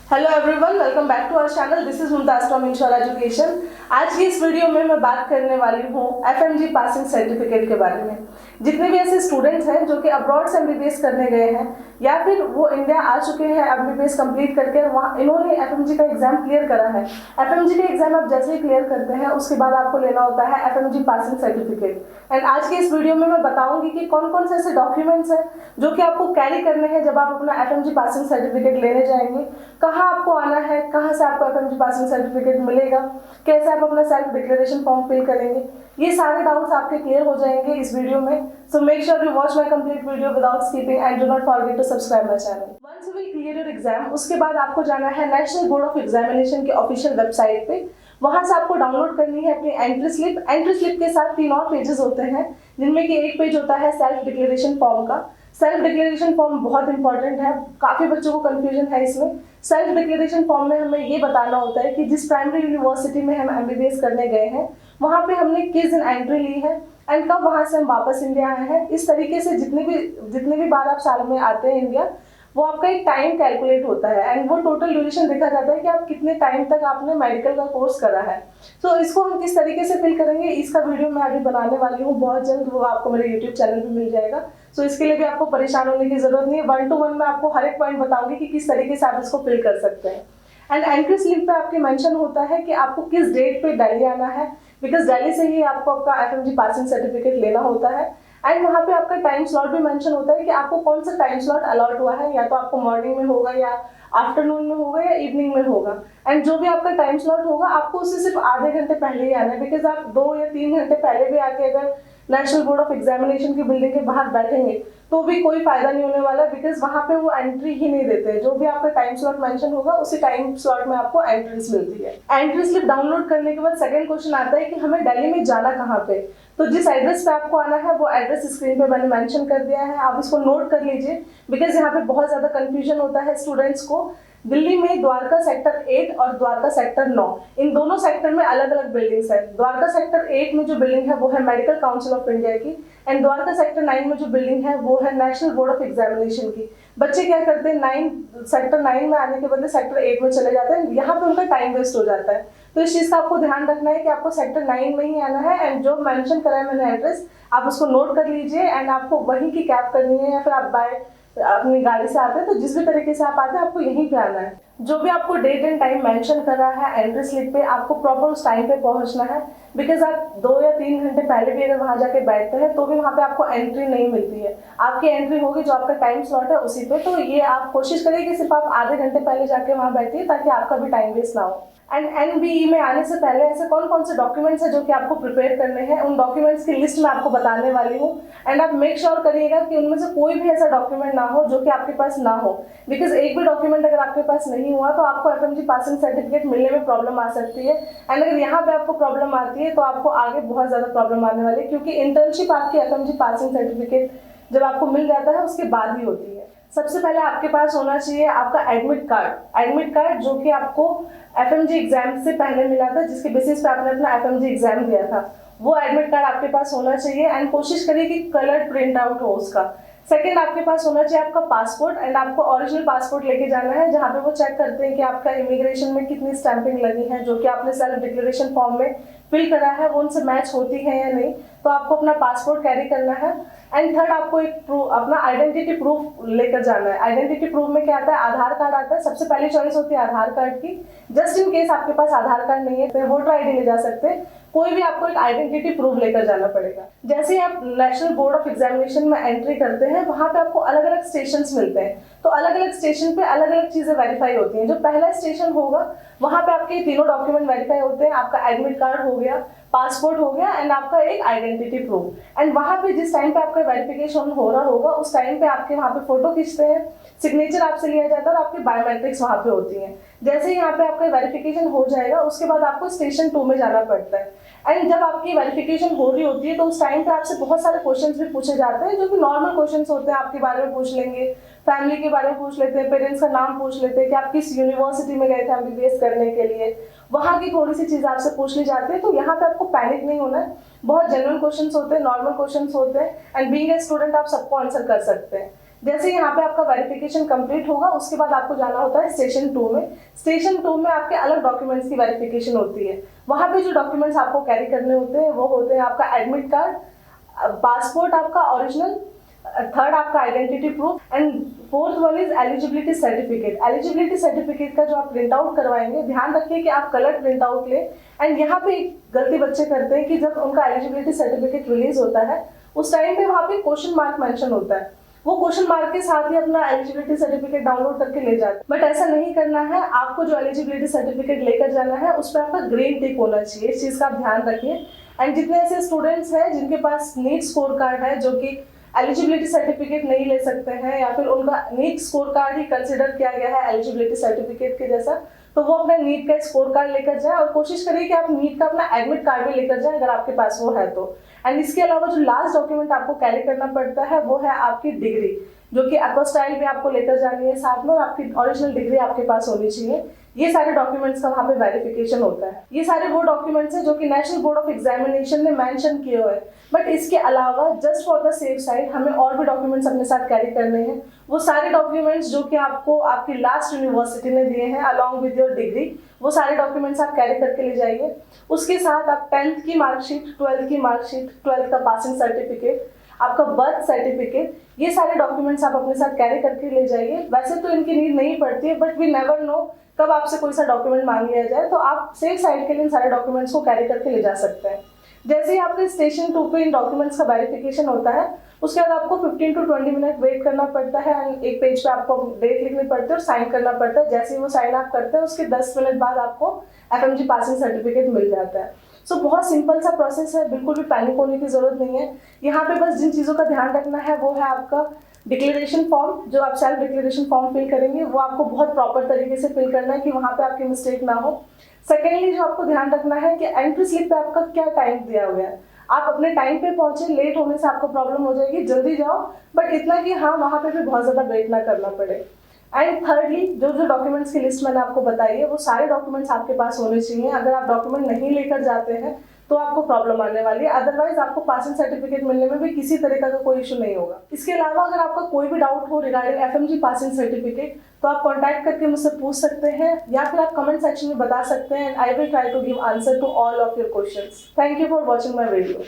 Hello everyone, welcome back to our channel. This is Mumtaz from ensure education. आज की इस video में मैं बात करने वाली हूँ एफएमजी पासिंग सर्टिफिकेट के बारे में। जितने भी ऐसे स्टूडेंट्स हैं जो कि अब्रॉड से एमबीबीएस करने गए हैं या फिर वो इंडिया आ चुके हैं एमबीबीएस कंप्लीट करके, वहाँ इन्होंने एफएमजी का एग्जाम क्लियर करा है। एफएमजी का एग्जाम आप जैसे ही क्लियर करते हैं उसके बाद आपको लेना होता है एफएमजी पासिंग सर्टिफिकेट। एंड आज के इस वीडियो में मैं बताऊंगी कि कौन कौन से ऐसे डॉक्यूमेंट्स हैं जो कि आपको कैरी करने हैं जब आप अपना एफएमजी पासिंग सर्टिफिकेट लेने जाएंगे, कहाँ आपको आना है, कहाँ से आपको एफएमजी पासिंग सर्टिफिकेट मिलेगा, कैसे आप अपना सेल्फ डिक्लेरेशन फॉर्म फिल करेंगे। ये सारे डाउट्स आपके क्लियर हो जाएंगे इस वीडियो में। So make sure you watch my complete video without skipping and do not forget to subscribe my channel. Once you will clear your exam, उसके बाद आपको जाना है नेशनल बोर्ड ऑफ एग्जामिनेशन के ऑफिशियल वेबसाइट पे। वहां से आपको डाउनलोड करनी है अपनी एंट्री स्लिप। एंट्री स्लिप के साथ 3 और पेजेस होते हैं, जिनमें कि एक पेज होता है सेल्फ डिक्लेरेशन फॉर्म का। सेल्फ डिक्लेरेशन फॉर्म बहुत इंपॉर्टेंट है, काफी बच्चों को कंफ्यूजन है इसमें। सेल्फ डिक्लेरेशन फॉर्म में हमें ये बताना होता है कि जिस प्राइमरी यूनिवर्सिटी में हम एमबीबीएस करने गए हैं वहाँ पे हमने किस दिन एंट्री ली है एंड कब वहाँ से हम वापस इंडिया आए हैं। इस तरीके से जितने भी बार आप साल में आते हैं इंडिया, वो आपका एक टाइम कैलकुलेट होता है एंड वो टोटल ड्यूरेशन देखा जाता है कि आप कितने टाइम तक आपने मेडिकल का कोर्स करा है। तो इसको हम किस तरीके से फिल करेंगे, इसका वीडियो मैं अभी बनाने वाली हूँ बहुत जल्द, वो आपको मेरे यूट्यूब चैनल पे मिल जाएगा। सो इसके लिए भी आपको परेशान होने की जरूरत नहीं है। 1 to 1 मैं आपको हर एक पॉइंट बताऊंगी कि किस तरीके से आप इसको फिल कर सकते हैं। एंड एंट्री स्लिप पे आपके मेंशन होता है कि आपको किस डेट पे दिल्ली आना है, बिकॉज दिल्ली से ही आपको आपका एफएमजी पासिंग सर्टिफिकेट लेना होता है। एंड वहाँ पे आपका टाइम स्लॉट भी मेंशन होता है कि आपको कौन सा टाइम स्लॉट अलॉट हुआ है, या तो आपको मॉर्निंग में होगा या आफ्टरनून में होगा या इवनिंग में होगा। एंड जो भी आपका टाइम स्लॉट होगा आपको उससे सिर्फ आधे घंटे पहले ही आना है, बिकॉज आप 2 या 3 घंटे पहले भी आके अगर नेशनल बोर्ड ऑफ एग्जामिनेशन की बिल्डिंग के बाहर बैठेंगे तो भी कोई फायदा नहीं होने वाला, बिकॉज वहाँ पे वो एंट्री ही नहीं देते हैं। जो भी आपका टाइम स्लॉट मेंशन होगा उसी टाइम स्लॉट में आपको एंट्रीज मिलती है। एंट्री स्लिप डाउनलोड करने के बाद सेकंड क्वेश्चन आता है कि हमें दिल्ली में जाना कहाँ पे। तो जिस एड्रेस पे आपको आना है वो एड्रेस स्क्रीन पे मैंने मेंशन कर दिया है, आप इसको नोट कर लीजिए, बिकॉज यहाँ पे बहुत ज्यादा कंफ्यूजन होता है स्टूडेंट्स को। दिल्ली में द्वारका सेक्टर 8 और द्वारका सेक्टर 9, इन दोनों सेक्टर में अलग अलग बिल्डिंग्स है। द्वारका सेक्टर 8 में जो बिल्डिंग है वो है मेडिकल काउंसिल ऑफ इंडिया की, एंड द्वारका सेक्टर 9 में जो बिल्डिंग है वो है नेशनल बोर्ड ऑफ एग्जामिनेशन की। बच्चे क्या करते हैं, सेक्टर 9 में आने के बदले सेक्टर 8 में चले जाते हैं, यहाँ पे उनका टाइम वेस्ट हो जाता है। तो इस चीज का आपको ध्यान रखना है कि आपको सेक्टर 9 में ही आना है। एंड जो मेंशन करा है मैंने एड्रेस, आप उसको नोट कर लीजिए एंड आपको वहीं की कैब करनी है, या फिर आप बाय अपनी गाड़ी से आते हैं तो जिस भी तरीके से आप आते हैं आपको यहीं पे आना है। जो भी आपको डेट एंड टाइम मेंशन कर रहा है एंट्री स्लिप पे, आपको प्रॉपर उस टाइम पे पहुंचना है, बिकॉज आप 2 या 3 घंटे पहले भी अगर वहां जाके बैठते हैं तो भी वहां पे आपको एंट्री नहीं मिलती है। आपकी एंट्री होगी जो आपका टाइम स्लॉट है उसी पे। तो ये आप कोशिश करिए कि सिर्फ आप आधे घंटे पहले जाके वहां बैठिए ताकि आपका भी टाइम वेस्ट ना हो। एंड एनबीई में आने से पहले ऐसे कौन कौन से डॉक्यूमेंट्स हैं जो कि आपको प्रिपेयर करने हैं, उन डॉक्यूमेंट्स की लिस्ट मैं आपको बताने वाली हूँ। एंड आप मेक श्योर करिएगा कि उनमें से कोई भी ऐसा डॉक्यूमेंट ना हो जो कि आपके पास ना हो, बिकॉज एक भी डॉक्यूमेंट अगर आपके पास नहीं हुआ तो आपको एफएमजी पासिंग सर्टिफिकेट मिलने में प्रॉब्लम आ सकती है। एंड अगर यहाँ पे आपको प्रॉब्लम आती है तो आपको आगे बहुत ज्यादा प्रॉब्लम आने वाली है, क्योंकि इंटर्नशिप आपकी एफएमजी पासिंग सर्टिफिकेट जब आपको मिल जाता है उसके बाद ही होती है। सबसे पहले आपके पास होना चाहिए आपका एडमिट कार्ड जो कि आपको एफएमजी एग्जाम से पहले मिला था, जिसके बेसिस पे आपने अपना एफएमजी एग्जाम दिया था, वो एडमिट कार्ड आपके पास होना चाहिए। एंड कोशिश करिए कि कलर्ड प्रिंट आउट हो उसका। सेकंड, आपके पास होना चाहिए आपका पासपोर्ट, एंड आपको ओरिजिनल पासपोर्ट लेके जाना है, जहाँ पे वो चेक करते हैं कि आपका इमिग्रेशन में कितनी स्टैंपिंग लगी है, जो कि आपने सेल्फ डिक्लेरेशन फॉर्म में फिल करा है वो उनसे मैच होती है या नहीं। तो आपको अपना पासपोर्ट कैरी करना है। एंड थर्ड, आपको एक प्रूफ, अपना आइडेंटिटी प्रूफ लेकर जाना है। आइडेंटिटी प्रूफ में क्या आता है, आधार कार्ड आता है। सबसे पहली चॉइस होती है आधार कार्ड की। जस्ट इन केस आपके पास आधार कार्ड नहीं है तो वोटर आईडी ले जा सकते हैं, कोई भी आपको एक आइडेंटिटी प्रूफ लेकर जाना पड़ेगा। जैसे ही आप नेशनल बोर्ड ऑफ एग्जामिनेशन में एंट्री करते हैं वहां पे आपको अलग अलग स्टेशंस मिलते हैं, तो अलग अलग स्टेशन पे अलग अलग चीजें वेरीफाई होती हैं। जो पहला स्टेशन होगा वहां पे आपके तीनों डॉक्यूमेंट वेरीफाई होते हैं, आपका एडमिट कार्ड हो गया, पासपोर्ट हो गया एंड आपका एक आइडेंटिटी प्रूफ। एंड वहां पे जिस टाइम पे आपका वेरिफिकेशन हो रहा होगा उस टाइम पे आपके वहां पे फोटो खींचते हैं, सिग्नेचर आपसे लिया जाता है और आपकी बायोमेट्रिक्स वहां पे होती हैं। जैसे ही यहाँ पे आपका वेरिफिकेशन हो जाएगा उसके बाद आपको स्टेशन 2 में जाना पड़ता है। एंड जब आपकी वेरिफिकेशन हो रही होती है तो उस टाइम पे आपसे बहुत सारे क्वेश्चंस भी पूछे जाते हैं, जो कि नॉर्मल क्वेश्चंस होते हैं। आपके बारे में पूछ लेंगे, फैमिली के बारे में पूछ लेते हैं, पेरेंट्स का नाम पूछ लेते हैं कि आप किस यूनिवर्सिटी में गए थे एमबीबीएस करने के लिए, वहां की थोड़ी सी चीज आपसे पूछ ली जाती है। तो यहाँ पे आपको पैनिक नहीं होना है, बहुत जेन्युइन क्वेश्चंस होते हैं, नॉर्मल क्वेश्चंस होते हैं, एंड बीइंग ए स्टूडेंट आप सबको आंसर कर सकते हैं। जैसे यहाँ पे आपका वेरिफिकेशन कंप्लीट होगा, उसके बाद आपको जाना होता है स्टेशन 2 में। स्टेशन 2 में आपके अलग डॉक्यूमेंट्स की वेरिफिकेशन होती है। वहाँ पे जो डॉक्यूमेंट्स आपको कैरी करने होते हैं वो होते हैं आपका एडमिट कार्ड, पासपोर्ट आपका ओरिजिनल, थर्ड आपका identity proof and fourth one is eligibility certificate. Eligibility certificate का जो आप प्रिंट आउट करवाएंगे, ध्यान रखिए कि आप कलर प्रिंट आउट लें। एंड यहाँ पे एक गलती बच्चे करते हैं कि जब उनका एलिजिबिलिटी सर्टिफिकेट रिलीज होता है उस टाइम पे वहाँ पे क्वेश्चन मार्क मेंशन होता है, वो क्वेश्चन मार्क के साथ ही अपना एलिजिबिलिटी सर्टिफिकेट डाउनलोड करके ले जाते हैं। बट ऐसा नहीं करना है, आपको जो एलिजिबिलिटी सर्टिफिकेट लेकर जाना है उस पर आपका ग्रीन टिक होना चाहिए, इस चीज का आप ध्यान रखिए। एंड जितने ऐसे स्टूडेंट्स हैं जिनके पास नीट स्कोर कार्ड है, जो कि एलिजिबिलिटी सर्टिफिकेट नहीं ले सकते हैं या फिर उनका नीट स्कोर कार्ड ही कंसिडर किया गया है एलिजिबिलिटी सर्टिफिकेट के जैसा, तो वो अपना नीट का स्कोर कार्ड लेकर जाए और कोशिश करिए कि आप नीट का अपना एडमिट कार्ड भी लेकर जाए अगर आपके पास वो है तो। एंड इसके अलावा जो लास्ट डॉक्यूमेंट आपको कैरी करना पड़ता है वो है आपकी डिग्री, जो कि अपोस्टाइल में आपको लेकर जानी है साथ में, और आपकी ओरिजिनल डिग्री आपके पास होनी चाहिए। ये सारे डॉक्यूमेंट्स का वहाँ पे वेरिफिकेशन होता है। ये सारे वो डॉक्यूमेंट्स हैं जो कि नेशनल बोर्ड ऑफ एग्जामिनेशन ने मेंशन किए हुए हैं। बट इसके अलावा just for the safe side हमें और भी डॉक्यूमेंट्स अपने साथ कैरी करने हैं। वो सारे डॉक्यूमेंट्स जो कि आपको आपकी लास्ट यूनिवर्सिटी ने दिए हैं अलॉन्ग विद योर डिग्री, वो सारे डॉक्यूमेंट्स आप कैरी करके ले जाइए। उसके साथ आप 10th की मार्कशीट, 12th की मार्कशीट, 12th का पासिंग सर्टिफिकेट, आपका बर्थ सर्टिफिकेट, ये सारे डॉक्यूमेंट्स आप अपने साथ कैरी करके ले जाइए। वैसे तो इनकी नीड नहीं पड़ती है, बट वी नेवर नो कब आपसे कोई सा डॉक्यूमेंट मांग लिया जाए, तो आप सेफ साइड के लिए इन सारे डॉक्यूमेंट्स को कैरी करके ले जा सकते हैं। जैसे ही आपके स्टेशन 2 पे इन डॉक्यूमेंट्स का वेरिफिकेशन होता है, उसके बाद आपको 15 to 20 मिनट वेट करना पड़ता है एंड एक पेज पे आपको डेट लिखनी पड़ती है और साइन करना पड़ता है। जैसे ही वो साइन आप करते हैं उसके 10 मिनट बाद आपको FMG पासिंग सर्टिफिकेट मिल जाता है। सो बहुत सिंपल सा प्रोसेस है, बिल्कुल भी पैनिक होने की जरूरत नहीं है। यहाँ पे बस जिन चीज़ों का ध्यान रखना है वो है आपका डिक्लेरेशन फॉर्म, जो आप सेल्फ डिक्लेरेशन फॉर्म फिल करेंगे वो आपको बहुत प्रॉपर तरीके से फिल करना है कि वहाँ पे आपकी मिस्टेक ना हो। सेकेंडली जो आपको ध्यान रखना है कि एंट्री स्लिप पे आपका क्या टाइम दिया हुआ है, आप अपने टाइम पे पहुंचे, लेट होने से आपको प्रॉब्लम हो जाएगी, जल्दी जाओ, बट इतना कि हाँ वहाँ पे भी बहुत ज़्यादा वेट ना करना पड़े। एंड थर्डली जो जो डॉक्यूमेंट्स की लिस्ट मैंने आपको बताई है वो सारे डॉक्यूमेंट्स आपके पास होने चाहिए। अगर आप डॉक्यूमेंट नहीं लेकर जाते हैं तो आपको प्रॉब्लम आने वाली है, अदरवाइज आपको पासिंग सर्टिफिकेट मिलने में भी किसी तरीका का कोई इशू नहीं होगा। इसके अलावा अगर आपका कोई भी डाउट हो रिगार्डिंग FMG पासिंग सर्टिफिकेट तो आप कॉन्टैक्ट करके मुझसे पूछ सकते हैं या फिर आप कमेंट सेक्शन में बता सकते हैं and I will try to give answer to all of your questions. Thank you for watching my video.